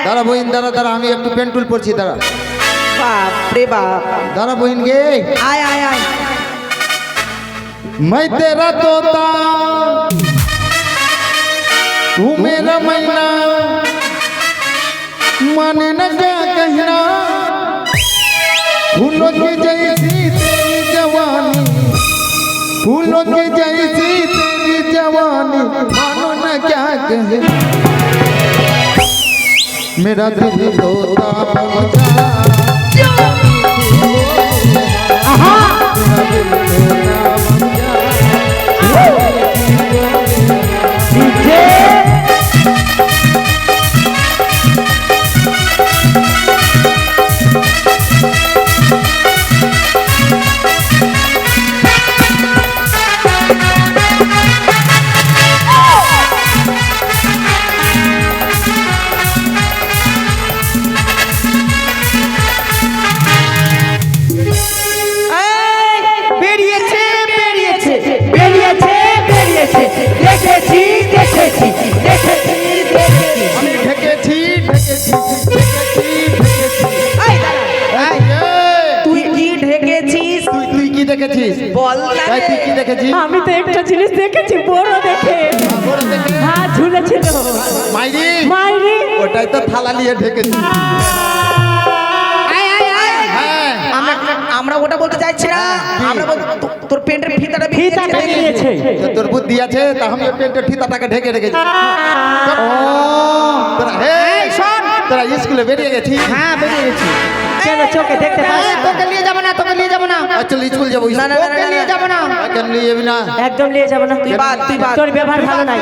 দাঁড়া বহিন দাঁড়া দাঁড়া আমি একটু পেন্টুল পড়ছি দাঁড়া বাপ রে বাপ दारा बहन गे आय आय आय मैं तेरा तोता तू मेरा मैना माने न क्या कहना फूलों की जैसी तेरी जवानी फूलों की जैसी तेरी जवानी मानो न क्या कहे मेरा दिल तोता बन जा আমি তো একটা জিনিস দেখেছি বড় দেখে হ্যাঁ ঝুলেছিল মাইরি মাইরি ওটাই তো থালা নিয়ে ঢেকেছি আমরা ওটা বলতে চাইছি না আমরা তোর পেন্টের ফিতাটা নিয়েছে তোর বুদ্ধি আছে তা আমি পেন্টের ফিতাটাকে ঢেকে রেখেছি তোরা স্কুলে বেরিয়ে গেছি হ্যাঁ বেরিয়ে গেছি কেন চোখে দেখতে পাস তোকে নিয়ে যাবো না তোকে নিয়ে যাবো না চল স্কুল যাবো না না তোকে নিয়ে যাবো না কেন নিয়ে যাবি না একদম নিয়ে যাব না তুই বাদ তোর ব্যবহার ভালো নাই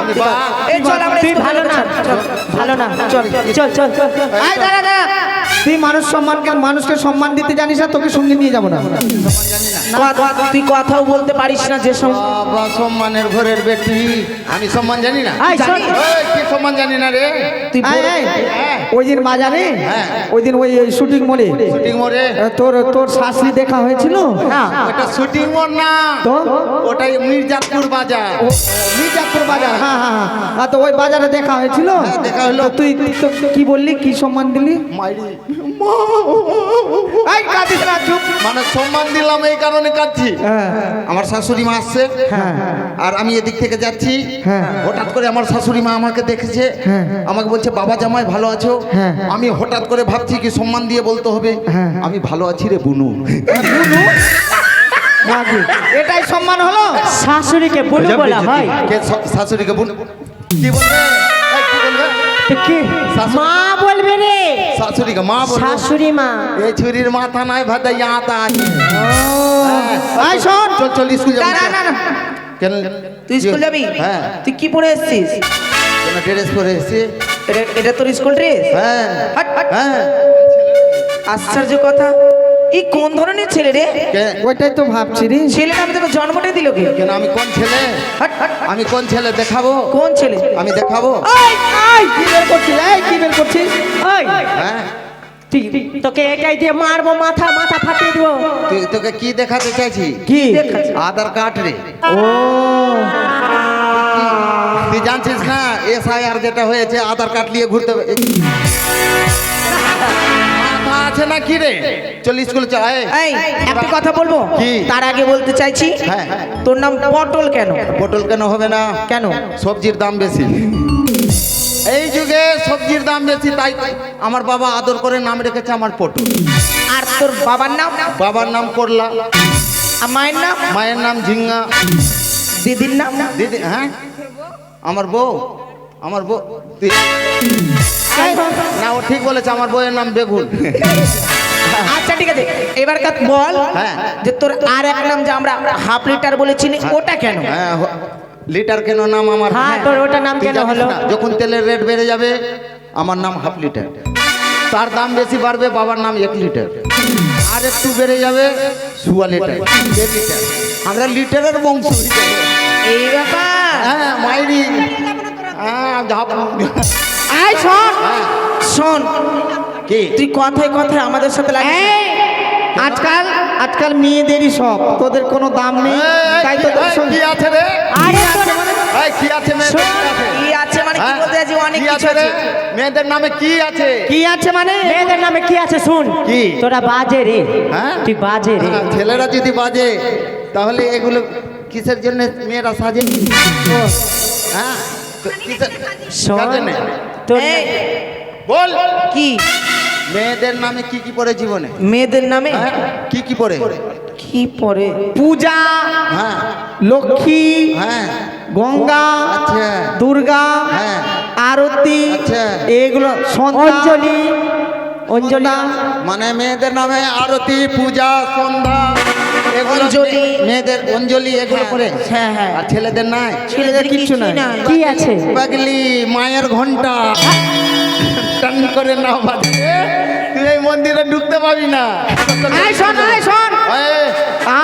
আমি বা এই চল আমরা তুই ভালো না ভালো না চল চল চল চল আয় দাঁড়া দাঁড়া তুই মানুষকে সম্মান দিতে জানিস না তোকে সঙ্গে নিয়ে যাবো না তুই কথাও বলতে পারিস না যে বাবা সম্মানের ঘরের বেটি আমি সম্মান জানি না আয় শোন এই, কি সম্মান জানি না রে তুই ওই দিন বাজারে হ্যাঁ। ওই দিন ওই শুটিং মোড়ে শুটিং মোড়ে তোর শাশুড়ি দেখা হয়েছিল না ওটা শুটিং মোড় না তো ওটাই মির্জাপুর বাজার মির্জাপুর বাজার হ্যাঁ হ্যাঁ হ্যাঁ তো ওই বাজারে দেখা হয়েছিল হ্যাঁ, দেখা হলো। তো তুই তো কি বললি কি সম্মান দিলি মাইরি এই কাঁদিস না চুপ মানে সম্মান দিলাম এই কারণে কাঁদছি হ্যাঁ আমার শাশুড়ি মা আসছে হ্যাঁ আর আমি এদিক থেকে যাচ্ছি হ্যাঁ। হঠাৎ করে আমার শাশুড়ি মা আমাকে দেখেছে হ্যাঁ। আমাকে বলছে বাবা জামাই ভালো আছো হ্যাঁ। আমি হঠাৎ করে ভাবছি কি সম্মান দিয়ে বলতে হবে হ্যাঁ। আমি ভালো আছি রে বুনু বাকি এটাই সম্মান হলো শাশুড়িকে বুনু বলা হয় কে শাশুড়িকে বুনু কি বলবে এই, কি বলবে তো কি শাশুড়ি- মা বলবে রে শাশুড়িকে মা বলবে শাশুড়ি মা এই ছুরির মাথা নাই ভাতা ইয়াতা আছে এই শোন চল চল স্কুল যাবো না না না কেন তুই স্কুল যাবি হ্যাঁ তুই কি পড়ে এসেছিস কেন ড্রেস পরে এসেছি এটা তোর স্কুল ড্রেস হ্যাঁ হ্যাঁ আশ্চর্য কথা এই কোন ধরনের ছেলে রে কে- ওইটাই তো ভাবছি রে ছেলেটা আমি তোকে জন্মটা দিল কি কেন আমি কোন ছেলে হাট, হাট, আমি কোন ছেলে দেখাবো কোন ছেলে আমি দেখাবো কি বের করছিস কি বের করছিস ওই হ্যাঁ তোকে এটাই দিয়ে মারবো মাথা ফাটিয়ে দিব তোকে কি দেখাতে চাইছি কি আধার কার্ড রে ও তুই জানছিস না SIR যেটা হয়েছে আধার কার্ড নিয়ে ঘুরতে হবে মাথা আছে না কি রে চল স্কুলে চল আয় এই একটা কথা বলবো কি? তার আগে বলতে চাইছি হ্যাঁ। তোর নাম পটল কেন পটল কেন হবে না কেন সবজির দাম বেশি এই যুগে সবজির দাম বেশি তাই আমার বাবা আদর করে নাম রেখেছে আমার পটল আর তোর বাবার নাম বাবার নাম করলা আর মায়ের নাম মায়ের নাম ঝিঙ্গা দিদির নাম দিদি হ্যাঁ আমার বউ না ও ঠিক বলেছে আমার বউয়ের নাম বেগুন আচ্ছা ঠিক আছে এবার কাজ বল হ্যাঁ। যে তোর আর এক নাম যে আমরা হাফ লিটার বলেছিলি ওটা কেন হ্যাঁ লিটার কেন নাম আমার হ্যাঁ তোর ওটা নাম তুই কেন জানিস হলো না, যখন তেলের রেট বেড়ে যাবে আমার নাম হাফ লিটার তার দাম বেশি বাড়বে বাবার নাম 1 লিটার আর একটু বেড়ে যাবে 1.5 লিটার 1.5 লিটার আমরা লিটারের বংশ এই ব্যাপার হ্যাঁ মাইরি হ্যাঁ আয় শোন শোন কি তুই কথায় কথায় আমাদের সাথে লাগিস না। আজকাল মেয়েদেরই সব তোদের কোনো দাম নেই তাই তো তোর কি সঙ্গে আছে রে আরে কি আছে মেয়ে শোন, কি আছে মানে হ্যাঁ? বলতে আছি অনেক কি কিছু রে? আছে। মেয়েদের নামে কি আছে? কি আছে মানে? মেয়েদের নামে কি আছে শুন। কি? তোরা বাজে রে, হ্যাঁ? তুই বাজে রে। হ্যাঁ, ছেলেরা যদি বাজে তাহলে এগুলো কিসের জন্য মেয়েরা সাজে? হ্যাঁ তো কিসের শোন, কার জন্যে? তোর এই, বল কি মেয়েদের নামে কি কি পড়ে জীবনে? মেয়েদের নামে হ্যাঁ কি কি পড়ে? কি পরে? পূজা, হ্যাঁ লক্ষ্মী, হ্যাঁ গঙ্গা, আচ্ছা দুর্গা, হ্যাঁ আরতি, আচ্ছা। এগুলো সন্ধ্যা, অঞ্জলি, অঞ্জলি মানে মেয়েদের নামে আরতি পূজা সন্ধ্যা এগুলো অঞ্জলি। মেয়েদের অঞ্জলি এগুলো করে। হ্যাঁ হ্যাঁ আর ছেলেদের নাই? ছেলেদের কিচ্ছু নাই। কি আছে? পাগলি মায়ের ঘন্টা টান করে না বাজে তুই এই মন্দিরে ঢুকতে পাবি না। এই শোন, এই শোন, এই,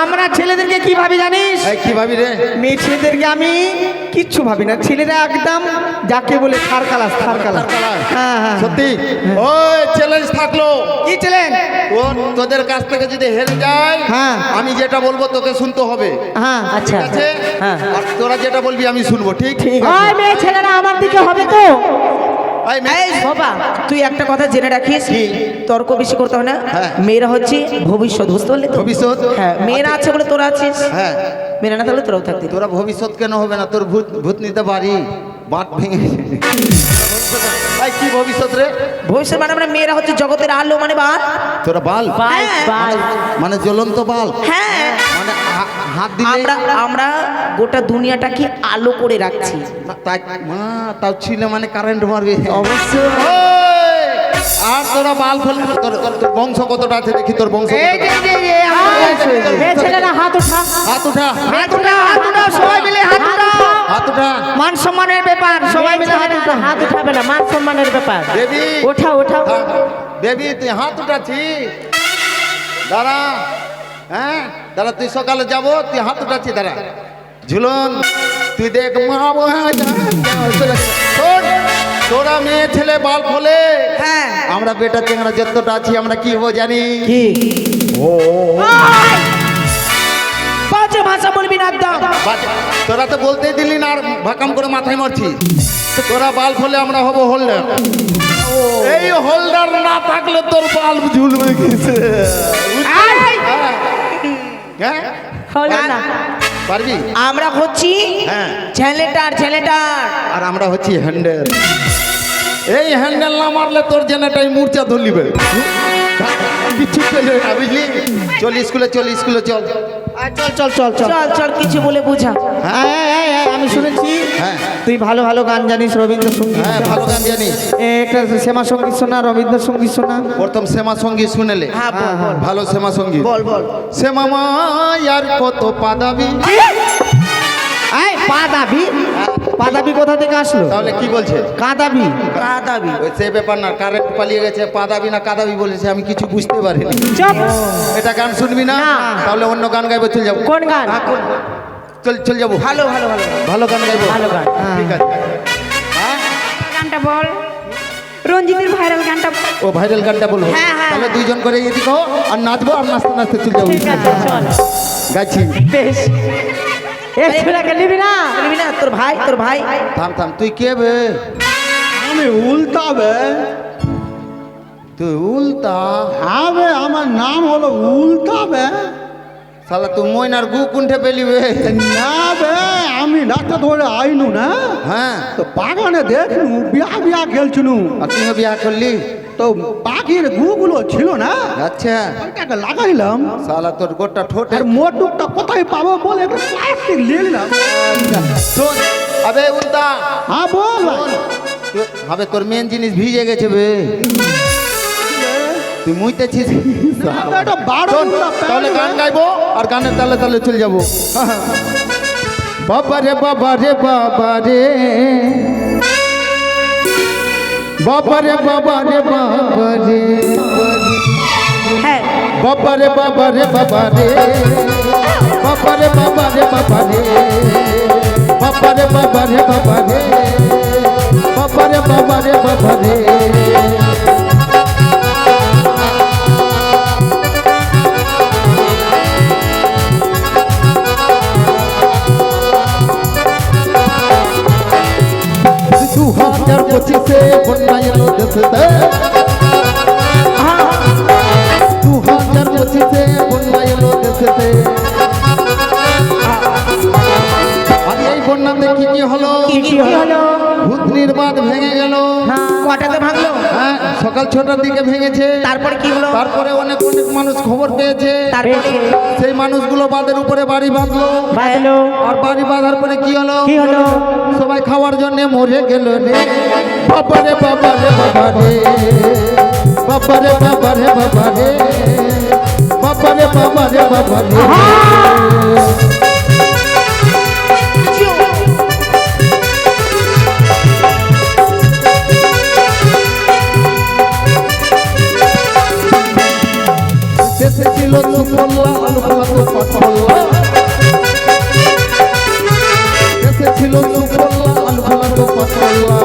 আমরা ছেলেদেরকে কি ভাবি জানিস? এই কি ভাবি রে? মেয়ে ছেলেদেরকে আমি কিচ্ছু ভাবি না, ছেলেরা একদম যাকে বলে থার কালাস, থার কালাস। হ্যাঁ হ্যাঁ সত্যি ওই চ্যালেঞ্জ থাকলো কি ছিলেন? তোদের কাছ থেকে যদি হেরে যায় হ্যাঁ। আমি যেটা বলবো তোকে শুনতে হবে, হ্যাঁ আচ্ছা ঠিক আছে? হ্যাঁ। আর তোরা যেটা বলবি আমি শুনবো, ঠিক? ঠিক আছে। ওই মেয়ে ছেলেরা আমার দিকে হবে তো। এই মেয়ে- এই বাবা, তুই একটা কথা জেনে রাখিস, কি? তর্ক বেশি করতে হয় না। হ্যাঁ। মেয়েরা হচ্ছে ভবিষ্যৎ, বুঝতে পারলি তো? ভবিষ্যৎ? হ্যাঁ, মেয়েরা আছে বলে তোরা আছিস, হ্যাঁ মেয়েরা না থাকলে তোরাও থাকতি। তোরা ভবিষ্যৎ কেন হবে না? তোর ভূত ভূত নিতে পারি, বাট ভেঙে ভাই কি ভবিষ্যৎ রে? ভবিষ্যৎ মানে আমরা মেয়েরা হচ্ছে জগতের আলো, মানে বাল। তোরা বাল বাই হ্যাঁ। বাই। মানে জ্বলন্ত বাল, হ্যাঁ, মানে হাত দিলে আমরা আমরা গোটা দুনিয়াটাকে আলো করে রাখছি। তাই মা তাও ছিল মানে কারেন্ট মারবে অবশ্যই। ওই, আর তোরা বাল ফেল তোর তোর বংশ কতটা আছে দেখি, তোর বংশ এই কতটা? যে, এই যে, এই আমাদের মেয়ে ছেলেরা হাত উঠা। হাত উঠা, হাত উঠাও, হাত উঠাও, সবাই মিলে হাত উঠাও। হাত উঠা। মান সম্মানের ব্যাপার, সবাই মিলে হাত উঠাও। হাত উঠাবে না, মান সম্মানের ব্যাপার। দেবী ওঠাও ওঠাও। দেবী তুই হাত উঠাচ্ছি, দাঁড়া। হ্যাঁ দাঁড়া, তুই সকালে যাব, তুই হাত উঠাচ্ছি, দাঁড়া। ঝুলন তুই দেখ মা শোন, তোরা মেয়ে ছেলে বাল ফলে, হ্যাঁ, আমরা বেটা চেংড়া যতটা আছি আমরা কি হবো জানি? কি? বাজে ভাষা বলবি না একদম। তোরা তো বলতেই দিলি না, আর ভাকাম করে মাথায় মারছি। তোরা বাল ফলে আমরা হব হোল্ডার। এই হোল্ডার না থাকলে তোর বাল ঝুলবে কিসে? হ্যাঁ হলো না। পারবি? আমরা হচ্ছি হ্যাঁ। ছেলেটার ছেলেটার। আর আমরা হচ্ছি হ্যান্ডেল। এই হ্যান্ডেল না মারলে তোর জেনেটাই মূর্ছা ধরলিবে। কিছু চলবে না, বুঝলি? চল স্কুলে, চল স্কুলে চল। চল চল চল চল। চল চল, কিছু বলে বুঝা। আমি শুনেছি হ্যাঁ তুই ভালো ভালো গান জানিস, রবীন্দ্রসঙ্গীত। হ্যাঁ ভালো গান জানি। একটা শ্যামা সঙ্গীত শোনা, রবীন্দ্রসঙ্গীত শোনা। প্রথম শ্যামা সঙ্গীত শুনেলে হ্যাঁ, বল বল ভালো শ্যামা সঙ্গীত। বল বল। শ্যামা মায়ার কত পাদাবি। এই পাদাবি, পাদাবি কোথা থেকে আসলো? তাহলে কি বলছে? কাদাবি। কাদাবি। ওই সে ব্যাপার না, কারেন্ট পালিয়ে গেছে, পাদাবি না কাদাবি বলেছে, আমি কিছু বুঝতে পারিনি। চুপ। এটা গান শুনবি না? না। তাহলে অন্য গান গাইবো, চল যাবো। কোন গান? চল চল যাবো, ভালো ভালো ভালো। ভালো গান গাইবো। ভালো গান। ঠিক আছে। হ্যাঁ গানটা বল, রঞ্জিতের ভাইরাল গানটা বল। ও ভাইরাল গানটা বলবো। হ্যাঁ, হ্যাঁ। তাহলে দুইজন করে এদিকে হো, আর নাচবো, আর নাচতে নাচতে চল যাবো। ঠিক আছে চল। গাইছি। বেশ। এ ছেলেকে নিবি না? বলবি না, তোর ভাই, তোর ভাই। থাম থাম, তুই কে বে? আমি উল্টা বে। তুই উল্টা? হ্যাঁ বে, আমার নাম হলো উল্টা বে। শালা তুই ময়নার গু কুণ্ঠে পেলি বে? না বে, আমি রাস্তা ধরে আইনু না, হ্যাঁ তো বাগানে দেখনু বিয়া বিয়া খেলছিনু, আর তুইও বিয়া করলি? তো পাখির গুগুলো ছিল না, আচ্ছা ওইটাকে লাগাইলাম। শালা তোর গোটা ঠোঁটে। আর মোটুকটা কোথায় পাবো বলে একটু প্লাস্টিক নিয়ে নিলাম। শোন আবে উল্টা, হ্যাঁ বল ভাই। হবে তোর মেন জিনিস ভিজে গেছে বে, তুই মুইতেছিস। এটা বারো শোন, গুণা তাহলে প্যান্ট গান বে। গাইবো, আর গানের তালে তালে চলে যাবো। বাবা রে বাবা রে বাবা রে, বাবা রে বাবা রে বাবা রে, হ্যাঁ, বাবা রে বাবা রে বাবা রে, বাবা রে বাবা রে বাবা রে, বাবা রে বাবা রে বাবা রে, বাবা রে বাবা রে বাবা রে। দু হাত দেশেতে 2025-এ বন্যা এলো দেশেতে। আর এই বন্যাতে কি কি হলো? কি হলো? ভূতনির বাঁধ ভেঙে গেল। কটাতে ভাঙলো? হ্যাঁ, সকাল 6টার দিকে ভেঙেছে। তারপরে কি হলো? তারপরে অনেক অনেক মানুষ খবর পেয়েছে। তারপরে সেই মানুষগুলো বাঁধের উপরে বাড়ি বাঁধলো। বাঁধলো। আর বাড়ি বাঁধার পরে কি হলো? কি হলো? সবাই খাওয়ার জন্য মরে গেল রে। বাবারে বাবারে বাবারে, বাবারে বাবারে বাবারে, বাবারে বাবারে বাবারে। দেশে ছিল সুফল্লা আলু ফলা তো পাটফল্লা। দেশে ছিল সুফল্লা আলু ফলা তো পাটফল্লা।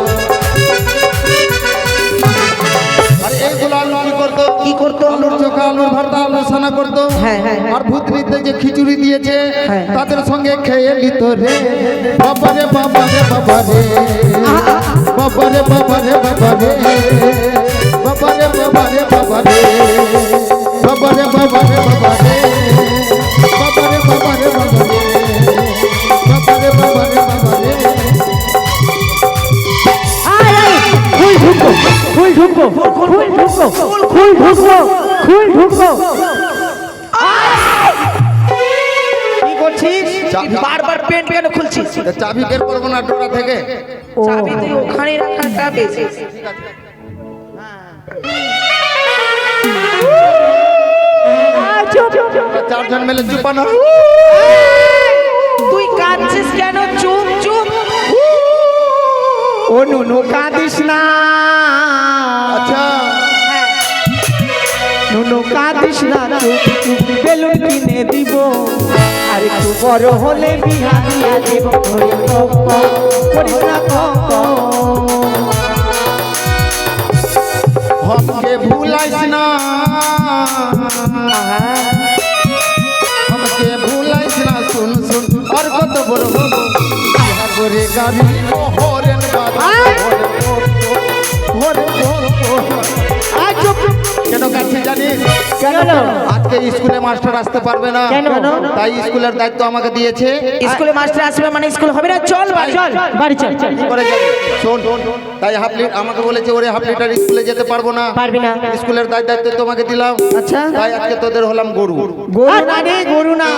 আর এইগুলো আলু কি করতো? কি করতো? আলুর চোখা, আলুর ভর্তা, আলুর সানা করতো। হ্যাঁ, হ্যাঁ, হ্যাঁ। আর ভূতনিতে যে খিচুড়ি দিয়েছে হ্যাঁ, হ্যাঁ। তাদের সঙ্গে খেয়ে নিত রে। বাবারে বাবারে বাবারে, বাবারে বাবারে বাবারে, বাবারে বাবারে বাবারে, বাবারে বাবারে বাবারে, বাবারে বাবারে বাবারে, বাবারে বাবারে বাবারে। ফুল ঢুকবো, ফুল ঢুকবো, ফুল ঢুকবো, ফুল ঢুকবো। কি করছিস? চাবি। বারবার পেন কেন খুলছিস? চাবি বের করবো না ডোরা থেকে? চাবি তুই ওখানে রাখাটা বেশি। চুপ, চুপ, চুপ। চারজন মিলে চুপানো। তুই কাঁদছিস কেন? চুপ চুপ। ও নুনু কাঁদিস না, আচ্ছা, নুনু কাঁদিস না, চুপ চুপ বেলুন কিনে দিব, আর একটু বড় হলে বিহা দিয়া দেব। করিস না हमके भूलाइस ना, हमके भूलाइस ना, सुन सुन और कत बड़ हो बिहार गोरे गाड़ी होरेन बाबा होरे आज चुप কেন কাছে জানিস? কেন? আজকে স্কুলে মাস্টার আসতে পারবে না। কেন? তাই স্কুলের দায়িত্ব আমাকে দিয়েছে। স্কুলে মাস্টার আসবে মানে স্কুল হবে না? চল বাড়ি। চল, বাড়ি চল, চল। কি করে যাবে? শোন, তাই হাফ লিটার আমাকে বলেছে, ওরে হাফ লিটার স্কুলে যেতে পারবো না। পারবি না। স্কুলের দায়িত্ব তোমাকে দিলাম। আচ্ছা। তাই আজকে তোদের হলাম গরু। গরু না রে, গরু না।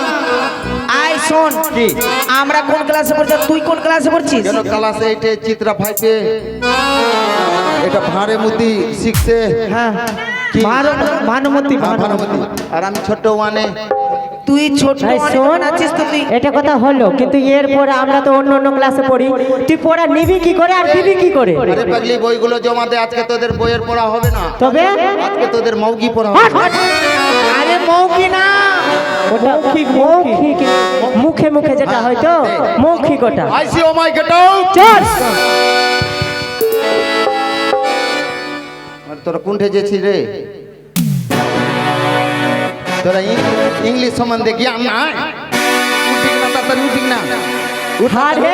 আয় শোন, কি? আমরা কোন ক্লাসে পড়ছি? তুই কোন ক্লাসে পড়ছিস? কেন ক্লাস 8-এ, চিত্রা 5-এ, এটা ভাঁড়ে মুদি 6-এ। হ্যাঁ, কি? ভানুমতি, ভানুমতি। আর আমি ছোট 1-এ। তুই ছোট এই শোন, আছিস তো তুই। এটা কথা হলো, কিন্তু এরপরে আমরা তো অন্য অন্য ক্লাসে পড়ি। তুই পড়া নিবি কি করে আর দিবি কি করে? আরে পাগলি, বইগুলো জমা দে। আজকে তোদের বইয়ের পড়া হবে না, তবে আজকে তোদের মৌগি পড়া হবে। আরে মৌকি না, ওটা মৌখিক, মুখে মুখে যেটা হয়তো মৌখিক ওটা। I see oh my get out. চল। আর তোরা কোনঠে যেছিস রে? তোরা ইংলিশ সম্বন্ধে জ্ঞান নাই? উঠিক না, তাড়াতাড়ি উঠিক না। আরে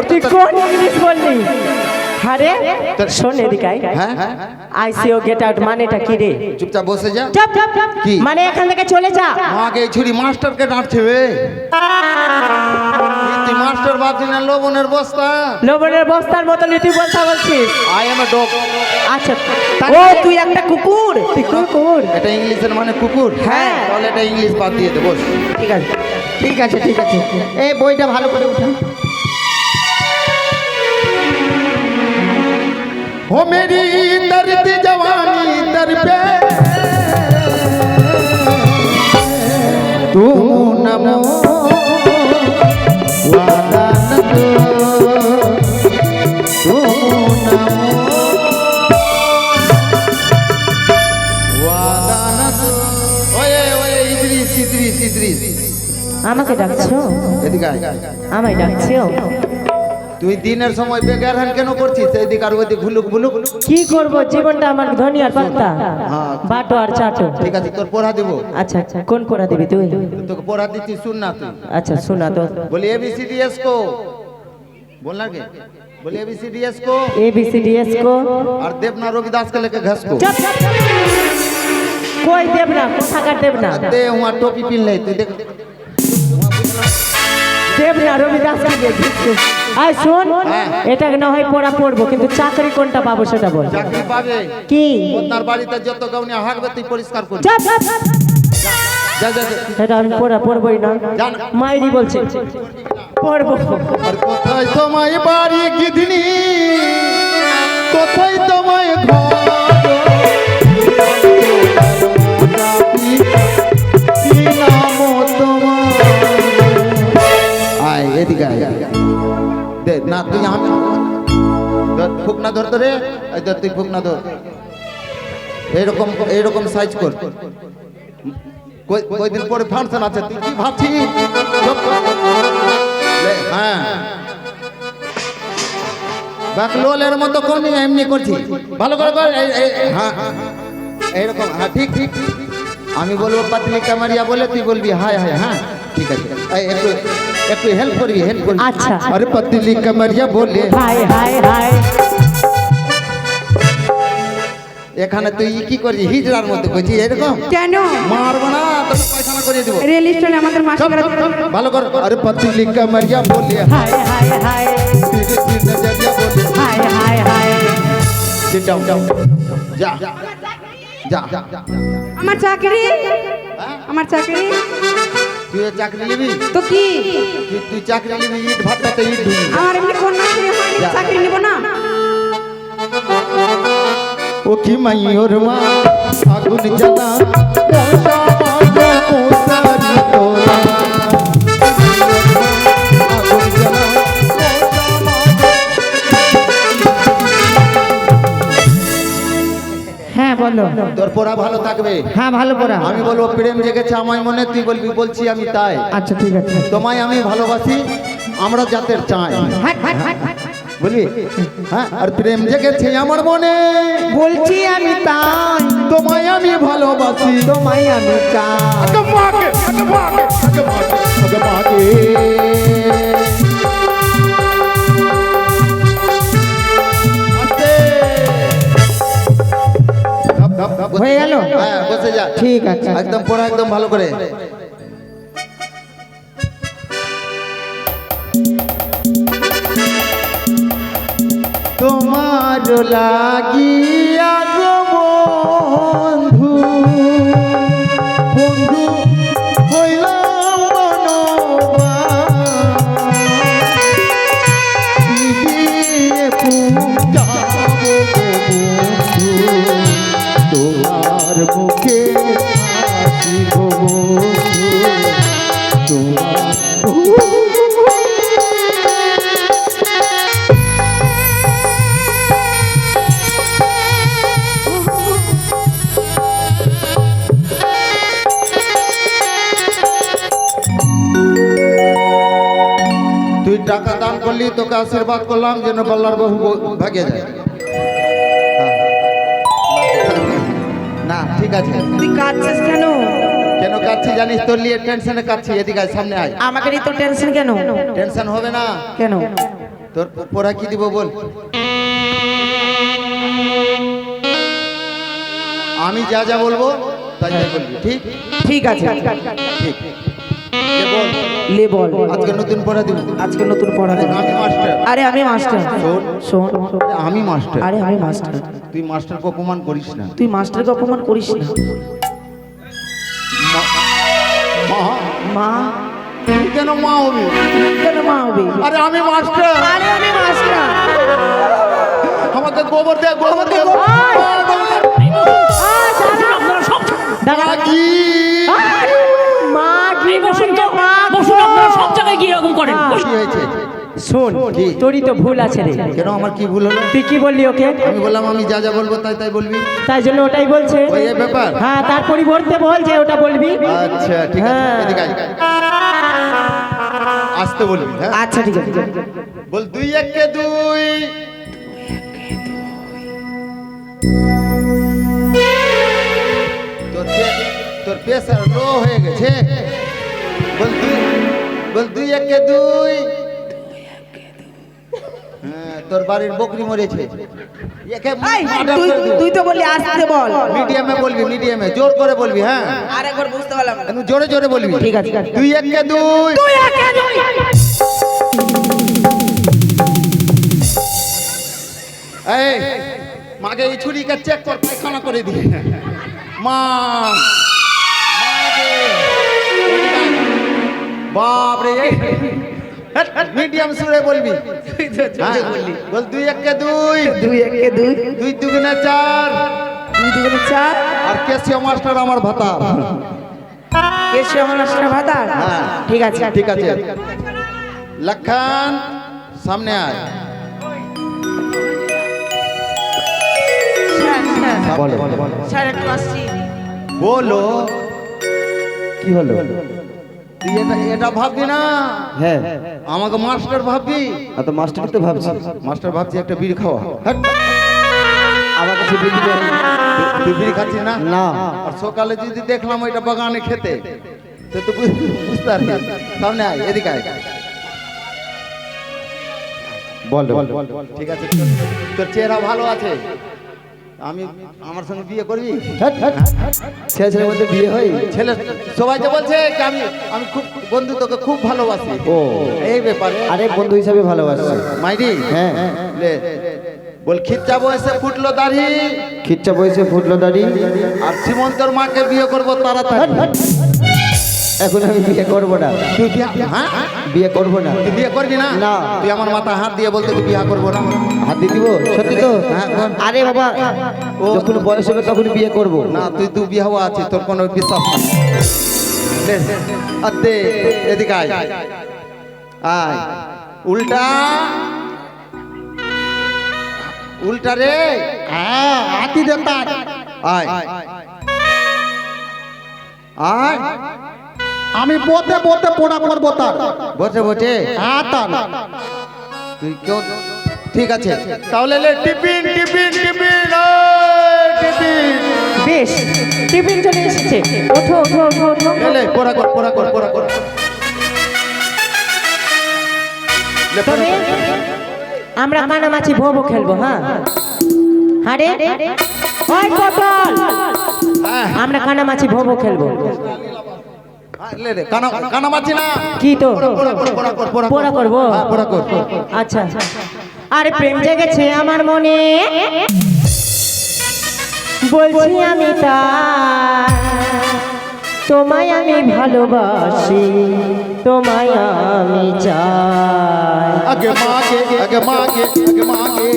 তুই কোন ইংলিশ বললি? আরে শোন এদিকে আয়। হ্যাঁ, আইসিও গেট আউট মানেটা কি রে? চুপচাপ বসে যা। চুপ চুপ চুপ। কি? মানে এখান থেকে চলে যা। মাকে এই ছুরি মাস্টারকে ডাঁটছে বে। তুই মাস্টার ভাবছি না লবণের বস্তা? লবণের বস্তার মতো তুই বলতা বলছিস? I M a dog. আচ্ছা ও তুই একটা কুকুর। তুই কুকুর? এটা ইংলিশের মানে কুকুর। হ্যাঁ। তাহলে এটা ইংলিশ বাদ দিয়ে দে, বস। ঠিক আছে। ঠিক আছে, ঠিক আছে। এই বইটা ভালো করে উঠা। हो मेरी दर्द जवानी दर पे तू नमो वादा न दो, तू नमो वादा न दो। ओए ओए इद्रिस इद्रिस इद्रिस, আমাকে ডাকছো? এদিকে আয়। আমায় ডাকছো? তুই দিনের সময় বেকার হান কেন করছিস? এদিকে আর ওদিকে ঘুলুক ভুলুক। কি করব? জীবনটা আমার ধনিয়ার পাত্তা, হ্যাঁ। বাটো আর চাটো। ঠিক আছে, তোর পড়া দিব। আচ্ছা আচ্ছা, কোন পড়া দিবি তুই? তোকে পড়া দিচ্ছি, শুন না তুই। আচ্ছা শোনা তো। बोली ABCD को बोलना के बोले ABCDS को ABCDS को और देवना रविदास के लेके घस को चुप कोई देवना कोथाकार देवना दे वहाँ टोपी पहन ले तू देख দেবনা রবিদাস কি আয় শোন এটাকে না হয় পড়া পড়বো কিন্তু চাকরি কোনটা পাবো সেটা বল চাকরি পাবে কি ওনার বাড়িতে যত গাউনি হাঁকবে তুই পরিষ্কার করবি চুপ যা যা যা। এটা আমি পড়া পড়বই না জান। মাইরি বলছে পড়বো আর কোথায় তোমায় বাড়ি গিধনি কোথায় তোমায় ঘর কি নাম তোমার আয় এদিকে আয় দে না তুই আমি ফুক না ধর রে এই ধর তুই ফুক না ধর এইরকম সাইজ কর কয়দিন পরে ফাংশন আছে তুই কি ভাবছিস হ্যাঁ বাকলোলের মতো কোন এমনি করছি ভালো করে কর হ্যাঁ এইরকম হ্যাঁ ঠিক ঠিক আমি বলবো পাতলি কামারিয়া বলে তুই বলবি হায় হায় হ্যাঁ ঠিক আছে একটু একটু হেল্প করবি আচ্ছা। আরে পাতলি কামারিয়া বলে হাই হাই হাই এখানে তুই কি করছিস হিজড়ার মধ্যে করছিস এরকম কেন মারবো না তোকে পয়সা করে দিব রেল স্টেশনে আমাদের মাসিরা ভালো কর আরে পাতলি কামারিয়া বলে হাই হাই হাই নজরিয়া বলে high high high Sit down. যা যা আমার চাকরি আমার চাকরি তুই চাকরি নিবি তো কি তুই চাকরি নিবি ইট ভাতটাতে ইট ঢুকবি আমার এমনি কন্যা ছেলে হয়নি চাকরি নিব না ও কি মাইওর মা আগুন জ্বালা মশা মাগো মশারি তোলা আগুন জ্বালা মশা মাগো হ্যাঁ বলো তোর পড়া ভালো থাকবে হ্যাঁ ভালো পড়া আমি বলবো প্রেম জেগেছে আমায় মনে তুই বলবি বলছি আমি তাই আচ্ছা ঠিক আছে তোমায় আমি ভালোবাসি আমরা জাতের চাই বলবি হ্যাঁ আর প্রেম জেগেছে আমার মনে বলছি আমি তাই তোমায় আমি ভালোবাসি তোমায় আমি চাই হয়ে গেল হ্যাঁ বসে যা ঠিক আছে একদম পড়া একদম ভালো করে তোমার লাগিয়া গো বন্ধু বন্ধু হইলাম তোমার মুখে হাসি গো বন্ধু তোমার তুই টাকা দান করলি তোকে আশীর্বাদ করলাম যেন বল্লার বহু ভাগে যায় না ঠিক আছে তুই কাঁদছিস কেন কেন কাচ্ছি জানিস তোর নিয়ে টেনশনে কাচ্ছি এদিকে আয়, সামনে আয় আমাকে নিয়ে তো টেনশন কেন টেনশন হবে না কেন তোর পড়া কি দিব বল আমি যা যা বলবো তাই তাই বলবি ঠিক ঠিক আছে ঠিক লে বল লে বল আজকে নতুন পড়া দিব আজকে নতুন পড়া দেবে। আমি মাস্টার আরে আমি মাস্টার শোন শোন আমি মাস্টার আরে আমি মাস্টার তুই মাস্টারকে অপমান করিস না তুই মাস্টারকে অপমান করিস না মা মা তুই কেন মা হবি কেন মা হবে আরে আমি মাস্টার আরে আমি মাস্টার আমাকে গোবর দে গোবর দে দাঁড়া কি মা কি বসুন তো বসুন আপনারা সব জায়গায় গিয়ে এরকম করেন কি হয়েছে শোন কি? তোরই তো ভুল আছে রে কেন আমার কি ভুল হলো তুই কি বললি ওকে আমি বললাম আমি যা যা বলবো তাই তাই বলবি তাই জন্য ওটাই বলছে ওই এই ব্যাপার হ্যাঁ তার পরিবর্তে বল যে ওটা বলবি আচ্ছা ঠিক আছে হ্যাঁ। এদিকে আয়। আসতে বলবি হ্যাঁ আচ্ছা ঠিক আছে বল দুই একে দুই তোর প্রেসার লো হয়ে গেছে বল দুই একে দুই হ্যাঁ তোর বাড়ির বকরি মরেছে একে এই, তুই তো বললি আসতে বল। মিডিয়ামে বলবি, মিডিয়ামে জোর করে বলবি। হ্যাঁ আর একবার বুঝতে পারলাম না। একটু জোরে জোরে বলবি। ঠিক আছে। 2 1 কে 2। এই মাকে এই ছুরিকে চেক কর, পায়খানা করে দিয়ে মা মাকে বাপ রে মিডিয়াম সুরে বলবি। হ্যাঁ, বল 2 1 কে 2, 2 1 কে 2, 2 2 4, 2 2 4। আর কেসিও মাস্টার আমার ভাতা। কেশে আমার আসলে ভাতা। হ্যাঁ ঠিক আছে ঠিক আছে। লক্ষণ সামনে আয়। বলো স্যার একটু আসছি। বলো কি হলো? তুই এটা ভাববি না, হ্যাঁ, আমাকে মাস্টার ভাববি। আর তো মাস্টার তো ভাবছি। মাস্টার ভাবছি একটা বিড়ি খাওয়া। আমার কাছে বিড়ি নেই। তুই বিড়ি খাচ্ছিস না? না। আর সকালে যদি দেখলাম ওইটা বাগানে খেতে, তো তুই বুঝতে পারবি। সামনে আয়, এদিকে আয়। বল ঠিক আছে, তোর চেহারা ভালো আছে, আমি আমার সঙ্গে বিয়ে করবি? ছেলে ছেলের মধ্যে বিয়ে হয়? ছেলে সবাই যে বলছে কি আমি আমি খুব বন্ধু তোকে খুব ভালোবাসি। ও এই ব্যাপারে আরে বন্ধু হিসাবে ভালোবাসি। মাইরি হ্যাঁ লে বল খিচ্চা বয়সে ফুটলো দাড়ি, খিচ্চা বয়সে ফুটলো দাড়ি। আর সীমন্তর মাকে বিয়ে করবো তাড়াতাড়ি। এখন আমি বিয়ে করবো না। তুই বিয়ে, হ্যাঁ বিয়ে করবো না। তুই বিয়ে করবি না? না। তুই আমার মাথা হাত দিয়ে বলতে তুই বিয়ে করবো না। হাত দিয়ে দিব? সত্যি তো? হ্যাঁ, কর। আরে বাবা, যখন বয়স হবে তখন বিয়ে করবো। না তুই বিয়ে হওয়া আছিস, তোর কোনো বিশ্বাস নেই। লে, আর দে, এদিকে আয় আয়। উল্টা উল্টা রে। হ্যাঁ হাতি দেতা আয় আয়। আমি বোতে বোতে পোড়া করবো তার। বসে বসে হ্যাঁ তার তুই কেউ ঠিক আছে তাহলে লে টিফিন টিফিন টিফিন টিফিন। বেশ, টিফিন চলে এসেছে। ওঠো ওঠো ওঠো ওঠো। লে পড়া কর পড়া কর পড়া কর। লে, পড়া তবে কর। আমরা কানামাছি ভোবো খেলবো। হ্যাঁ আরে ওই পটল, হ্যাঁ, আমরা কানামাছি ভোবো খেলবো। হ্যাঁ, লে রে কানা কানা মাছি না। কি তো পড়া কর পড়া কর পড়া কর। পড়া করবো? হ্যাঁ, পড়া কর। আচ্ছা, আরে প্রেম জেগেছে আমার মনে, বলছি আমি তার, তোমায় আমি ভালোবাসি, তোমায় আমি চাই। আগে মাগে আগে মাগে আগে মাগে।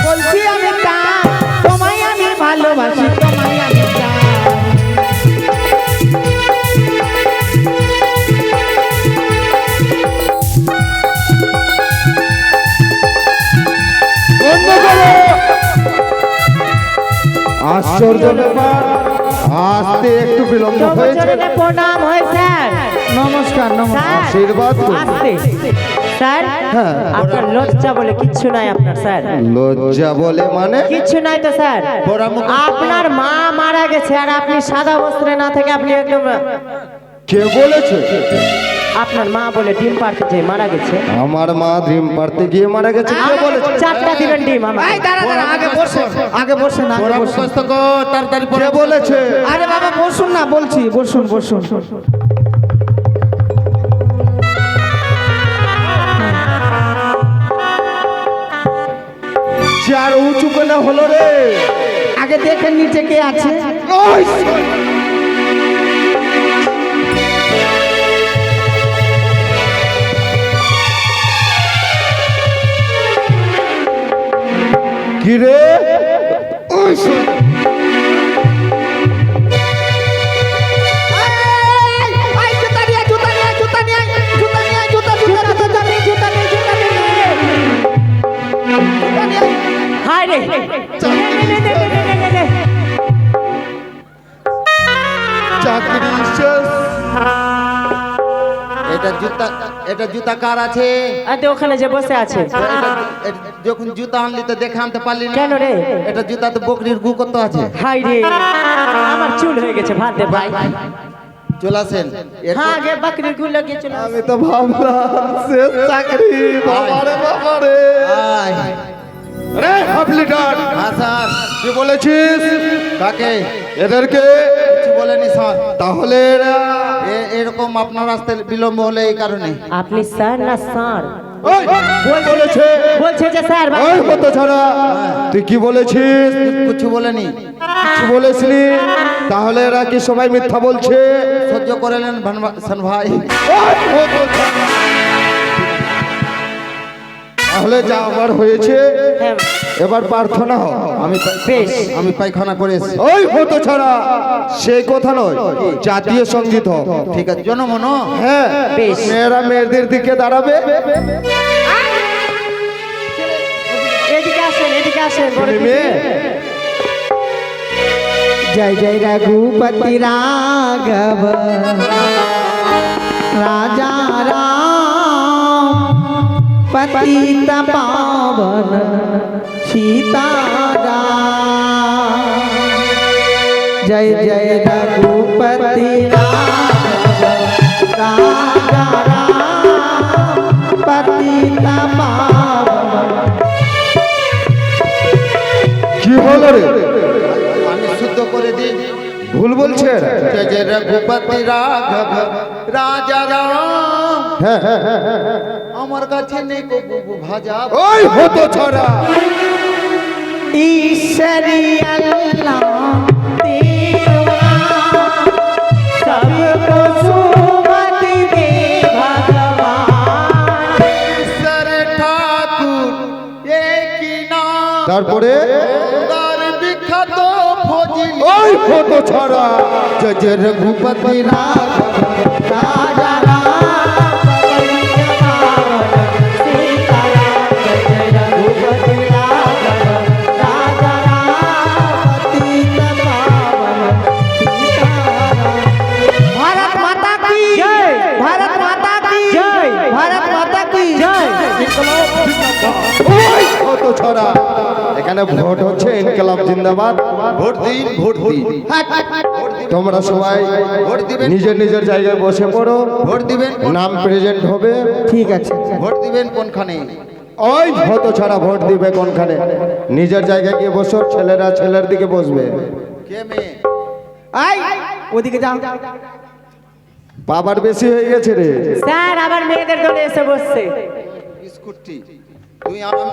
বলছি আমি তার, তোমায় আমি ভালোবাসি, তোমায় আমি চাই। আশ্চর্য ব্যাপার, আসতে একটু বিলম্ব হয়েছে। চরণে প্রণাম হয় স্যার। নমস্কার নমস্কার, স্যার আশীর্বাদ করুন। আসতে স্যার, আপনার লজ্জা বলে কিচ্ছু নাই আপনার স্যার। লজ্জা বলে মানে? কিচ্ছু নাই তো স্যার। আপনার মা মারা গেছে আর আপনি সাদা বস্ত্রে না থেকে আপনি একদম, কে বলেছে? আপনার মা বলে ডিম পাড়তে যে মারা গেছে। আমার মা ডিম পাড়তে গিয়ে মারা গেছে? কে বলেছে? 4টা দিবেন ডিম আমার। এই দাঁড়া দাঁড়া, আগে বসেন, আগে বসেন, আগে পড়া বসেন। মুখস্থ কর তাড়াতাড়ি কে পড়া। বলেছে? আরে বাবা বসুন না, বলছি বসুন বসুন। চার উঁচু করে হলো রে। আগে দেখেন নিচে কে আছে। ওই! কি রে? ওই! এই, জুতা দিয়ে, জুতা এটা জুতা কার আছে? আর তো ওখানে যে বসে আছে যখন জুতা আনলি তো দেখে আনতে পারলি না কেন রে? এটা জুতা তো বকরির গু কত আছে। হাই রে আমার চুল হয়ে গেছে ভাত দে ভাই। চলে আসেন হ্যাঁ আগে বাকরির গুল লাগিয়ে চলে আমি তো ভাবলাম শেষ চাকরি। বাবারে বাবারে। রে হাফ লিটার, হ্যাঁ স্যার। কি বলেছিস কাকে? এদেরকে? কিছু বলেনি স্যার। তাহলে এরা এরকম আপনার আসতে বিলম্ব হলে এই কারণে। আপনি স্যার না স্যার? ওই, বলেছে বলছে যে স্যার ওই হতো ছাড়া তুই কি বলেছিস? কিছু বলেনি। কিছু বলেছিলি? তাহলে এরা কি সবাই মিথ্যা বলছে? সহ্য করে নেন ভানবাসন ভাই। ওই হতো ছাড়া। তাহলে যা আমার হয়েছে হ্যাঁ এবার প্রার্থনা হোক। বেশ আমি পায়খানা করে এসেছি। ওই হতো ছাড়া সেই কথা নয়, জাতীয় সঙ্গীত হোক। ঠিক আছে জনমন। হ্যাঁ, বেশ। মেয়েরা মেয়েদের দিকে দাঁড়াবে। এদিকে আসেন এদিকে আসেন বড় তুমি মেয়ে? जय जय रघुपति राघव राजा राम पतित पावन सीताराम। जय जय रघुपति राघव राजा राम पतित पावन। কি হলো রে? আমি শুদ্ধ করে দিই। ভুল বলছে এরা? জয় জয় রঘুপতি রাঘব রাজা রাম। হ্যাঁ হ্যাঁ হ্যাঁ। আমার কাছে নেই কো বুবু ভাজা। ওই হতো ছাড়া ईश्वरी अल्लाह तेरा सबको सुमति दे भगवान। ঈশ্বর ঠাকুর একই নাম। তারপরে তার বিখ্যাত ফজিল। ওই হতো ছাড়া জয় জয় রঘুপতি রাঘব राजा राम पतित पावन सीताराम। जय जय रघुपति राघव राजा राम पतित पावन सीताराम। भारत माता की जय। भारत माता की जय। भारत माता की জয়। ওই হতো ছাড়া এখানে ভোট হচ্ছে, ইনকলাব জিন্দাবাদ। ভোট দিন ভোট দিন। তোমরা সবাই ভোট দিবেন। নিজের নিজের জায়গায় বসে পড়ো। ভোট দিবেন। নাম প্রেজেন্ট হবে। ঠিক আছে। ভোট দিবেন কোনখানে? ওই হতো ছাড়া ভোট দিবে কোনখানে? নিজের জায়গায় গিয়ে বসো। ছেলেরা ছেলের দিকে বসবে। কে মেয়ে? আই ওদিকে যাও। পাবার বেশি হয়ে গেছে রে। স্যার আবার মেয়েদের দলে এসে বসছে। বিস্কুটটি তুই আমার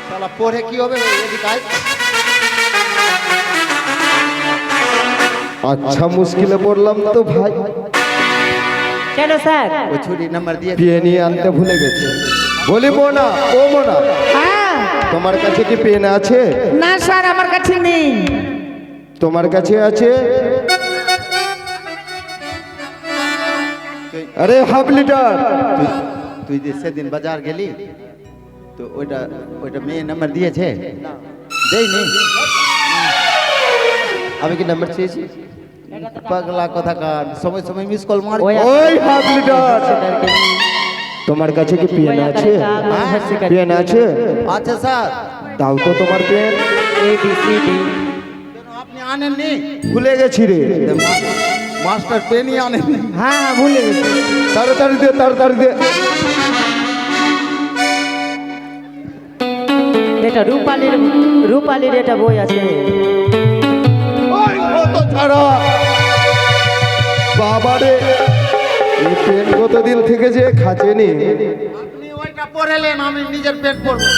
শালা পড়ে কি হবে এদিকে আয়। আচ্ছা মুশকিলে পড়লাম তো ভাই। কেন স্যার? ওই ছুরি নাম্বার দিয়ে পেন নিয়ে আনতে ভুলে গেছে। বলি মোনা, ও মোনা, হ্যাঁ তোমার কাছে কি পেন আছে? না স্যার আমার কাছে নেই। তোমার কাছে আছে? আরে হাফ লিটার। তুই যে সেদিন বাজার গেলি তো ওইটা মেয়ে নাম্বার দিয়েছে? দেয়নি। আমি কি নাম্বার চেয়েছি? পাগলা কথা কার সময় সময় মিস কল মার। ওই হাফ লিটার, তোমার কাছে কি পেন আছে? পেন আছে? আচ্ছা স্যার। দাও তো তোমার পেন। ABCD কেন আপনি আনেননি? ভুলে গেছি রে। মাস্টার পেনই আনেননি। হ্যাঁ হ্যাঁ ভুলে গেছি। তাড়াতাড়ি দে, তাড়াতাড়ি দে। এটা রূপালীর এটা বই আছে। ওই কত ছাড়া বাবারে, এই পেন কতদিন থেকে যে খাচেনি। আপনি ওইটা পড়েলেন, আমি নিজের পেন পড়বো।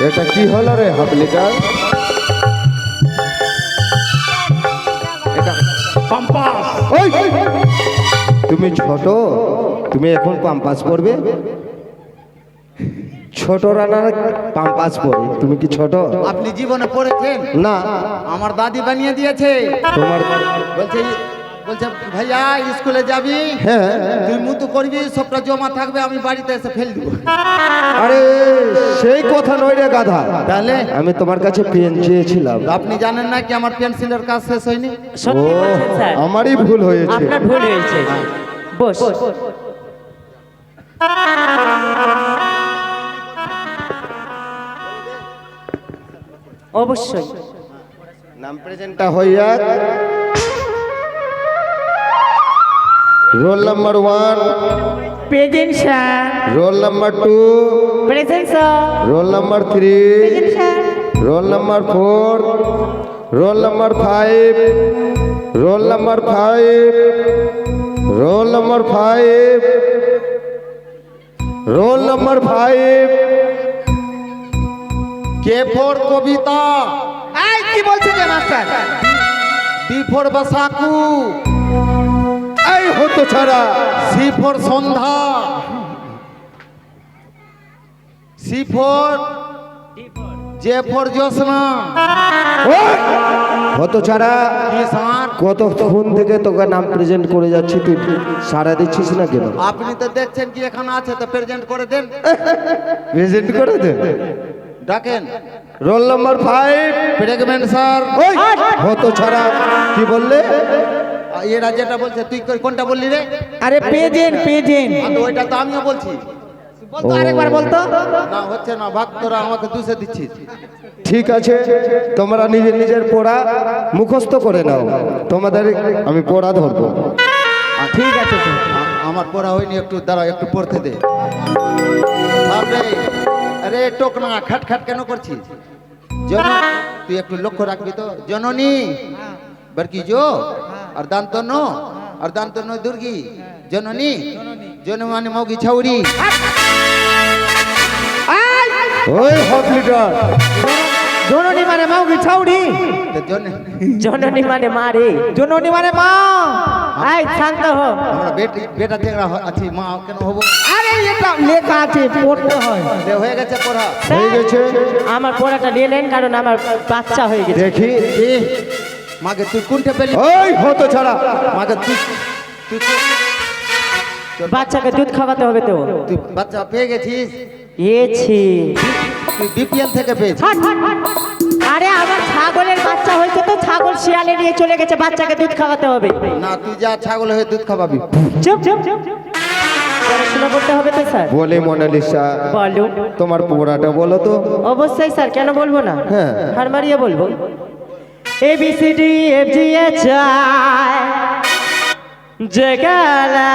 এটা কি হলো রে হাফ লিটার? ওই, তুমি ছোট, তুমি এখন পাম্পাস পড়বে? ছোট রানার পাম্পাস পড়ে, তুমি কি ছোট? আপনি জীবনে পড়েছেন? না। আমার দাদি বানিয়ে দিয়েছে। তোমার বলছে বলছে ভাইয়া স্কুলে যাবি, হ্যাঁ তুই মুতু করবি, সবটা জমা থাকবে, আমি বাড়িতে এসে ফেল দিব। আরে সেই কথা নয় রে গাধা, তাহলে আমি তোমার কাছে পেন চেয়েছিলাম। আপনি জানেন না কি আমার পেন্সিলের কাজ শেষ হয়নি? সত্যি বলছেন স্যার, আমারই ভুল হয়েছে। আপনার ভুল হয়েছে। বস। অবশ্যই। নাম প্রেজেন্টটা হইয়া roll number 1, present sir, roll number 2, present sir, roll number 3, present sir, roll number 4, roll number 5, roll number 5, roll number 5, roll number 5। K for Kabita, এই কি বলছে যে মাস্টার? বি ফর বসাকু, এই হতো ছাড়া C for Sandhya, C for J for Jyotsna, হতো ছাড়া কি স্যার? কতক্ষণ থেকে তোকে নাম প্রেজেন্ট করে যাচ্ছি, তুই সারা দিচ্ছিস না কেন? আপনি তো দেখছেন কি এখানে আছে, তো প্রেজেন্ট করে দেন, প্রেজেন্ট করে দে। ডাকেন। Role number 5। Pregnant sir. ওই হতো ছাড়া কি বললে? এরা যেটা বলছে তুই কোনটা বললি রে? আরে প্রেজেন্ট, প্রেজেন্ট তো ওইটা তো আমিও বলছি। বলতো, আরেকবার বলতো। না হচ্ছে না, ভাগ তোরা আমাকে দুষে দিচ্ছিস। ঠিক আছে, তোমরা নিজের নিজের পড়া মুখস্থ করে নাও, তোমাদের আমি পড়া ধরবো। ঠিক আছে স্যার। আমার পড়া হয়নি, একটু দাঁড়া, একটু পড়তে দে। তারপরে আরে টোক না, খাট খাট কেন করছিস? তুই একটু লক্ষ্য রাখবি তো। জননী বরকি জো, আর দান্ত নো, আর দান্ত নো দুর্গি, জননী, জননী মানে মৌগি ছাউরি। ওই হট লিডার, জননী মানে মাউগি ছাউড়ি, তো জননী মানে মারে। জননী মানে মা। এই শান্ত হ। আমরা বেটা টেকরা আছি, মা কেন হবো? আরে এটা লেখা আছে, পড়তে হয়। হয়ে গেছে পড়া। হয়ে গেছে। আমার পড়াটা নিয়ে নেন, কারণ আমার বাচ্চা হয়ে গেছে। দেখি এ, মাকে তুই কোনটা পেলি? ওই হতো ছাড়া মাকে তুই তুই বাচ্চাকে দুধ খাওয়াতে হবে তো। তুই বাচ্চা পেয়ে গেছিস? এছি। তুই বিপিএল থেকে পেয়েছিস? হাট, হাট, হাট। আরে আমার ছাগলের বাচ্চা হয়েছে তো, ছাগল শিয়ালে নিয়ে চলে গেছে, বাচ্চাকে দুধ খাওয়াতে হবে। না, তুই যা ছাগল হয়ে দুধ খাওয়াবি। চুপ চুপ চুপ। পড়াশোনা করতে হবে তো স্যার। বলে মোনালিসা, বলো। তোমার পড়াটা বলো তো। অবশ্যই স্যার, কেন বলবো না? হ্যাঁ। হার মারিয়ে বলবো। ABCDFGH জগলা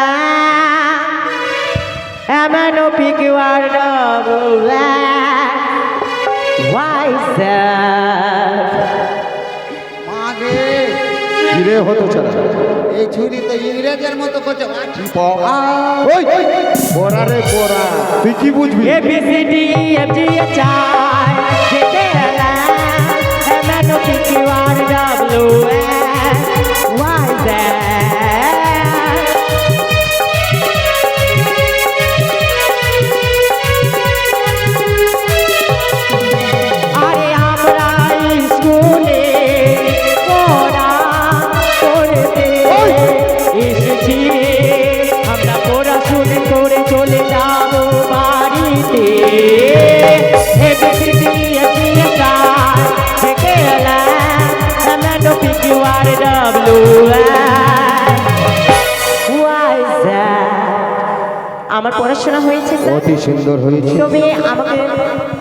মাগে কিরে হতো ছাড়া, এই ছুরি তো ইংরেজের মতো করছে। ওই পড়া রে পড়া, তুই কি বুঝবি? ABCDFGH জগলা আরে আমরা স্কুলে পড়া করতে এসেছি, আমরা পড়াশুনো করে চলে যাব বাড়িতে। আমার পড়াশোনা হয়েছে স্যার। অতি সুন্দর হয়েছে। তবে আমাকে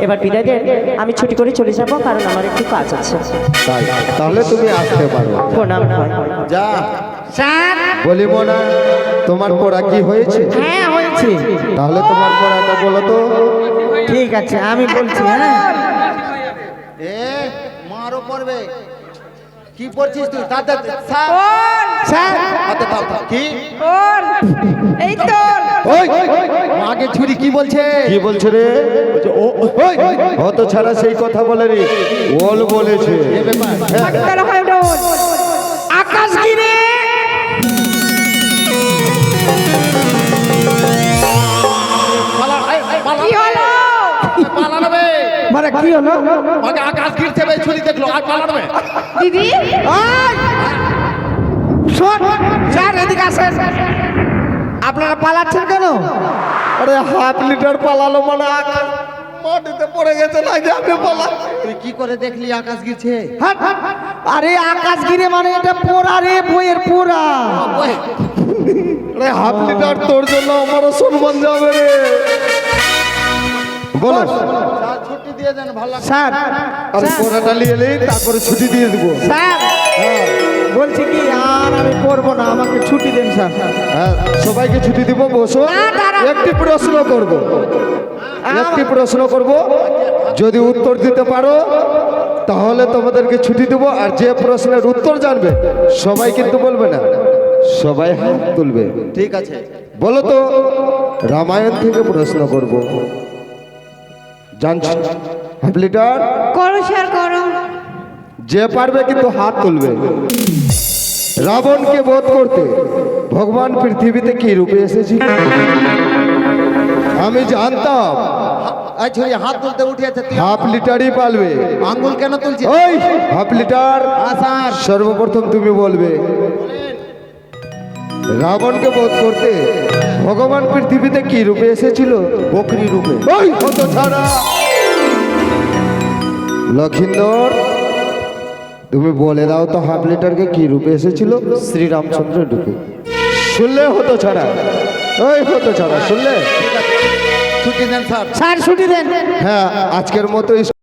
এবার বিদায় দেন, আমি ছুটি করে চলে যাব, কারণ আমার একটু কাজ আছে। তাই তাহলে তুমি আসতে পারো। প্রণাম হয়। যা স্যার, বলি মোনা, তোমার পড়া কি হয়েছে? হ্যাঁ হয়েছে। তাহলে তোমার পড়াটা বলো তো। ঠিক আছে, আমি বলছি। হ্যাঁ, এ মারও পড়বে। কি পড়ছিস তুই? তাদের স্যার স্যার, হাতে দাও দাও। কি এই তো ওই মাকে ছুরি কি বলছে? কি বলছে রে? বলছে, ও ওই হতো ছাড়া সেই কথা বলেনি, ওল বলেছে। এ ব্যাপার। ডাক্তার হয় রোজ আকাশ গিরে কি হলো? পালাবে। মানে কি হলো? মাকে আকাশ গিরছে, ছুরি দেখলো আর পালাবে। দিদি, শোন স্যার এদিকে আসেন আপনারা পালাচ্ছেন কেন? আরে হাফ লিটার পালালো মানে আকাশ মাটিতে পড়ে গেছে না যাবে পালা। তুই কি করে দেখলি আকাশ গিছে? হাট, হাট। আরে আকাশ গিরে মানে এটা পোড়া রে, বইয়ের পোড়া। আরে হাফ লিটার তোর জন্য আমারও সম্মান যাবে রে। বলো স্যার ছুটি দিয়ে দেন, ভালো লাগছে। স্যার আরে পড়াটা নিয়ে এলি তারপরে ছুটি দিয়ে দেবো। স্যার বলছি কি আর আমি করবো না, আমাকে ছুটি দেন স্যার। হ্যাঁ সবাইকে ছুটি দিব, বসো। একটি প্রশ্ন করব, একটি প্রশ্ন করব, যদি উত্তর দিতে পারো তাহলে তোমাদেরকে ছুটি দেব। আর যে প্রশ্নের উত্তর জানবে সবাই কিন্তু বলবে না, সবাই হাত তুলবে। ঠিক আছে। বলো তো, রামায়ণ থেকে প্রশ্ন করব, জানছো হাফ লিটার? করো স্যার করো। যে পারবে কিন্তু হাত তুলবে। রাবণকে বধ করতে ভগবান পৃথিবীতে কি রূপে এসেছিল? আমি জানতাম। এই ছড়ি হাত তুলতে উঠিয়েছে, তুই হাফ লিটারই পালবে। আঙ্গুল কেন তুলছিস? ওই হাফ লিটার, স্যার সর্বপ্রথম তুমি বলবে রাবণকে বধ করতে ভগবান পৃথিবীতে কি রূপে এসেছিল? বকরি রূপে। ওই কত ছাড়া লক্ষিন্দর, তুমি বলে দাও তো হাফ লিটারকে কি রূপে এসেছিল? শ্রীরামচন্দ্র রূপে। শুনলে হতো ছাড়া, ওই হতো ছাড়া শুনলে? ছুটি দেন স্যার। স্যার ছুটি দেন। হ্যাঁ আজকের মতো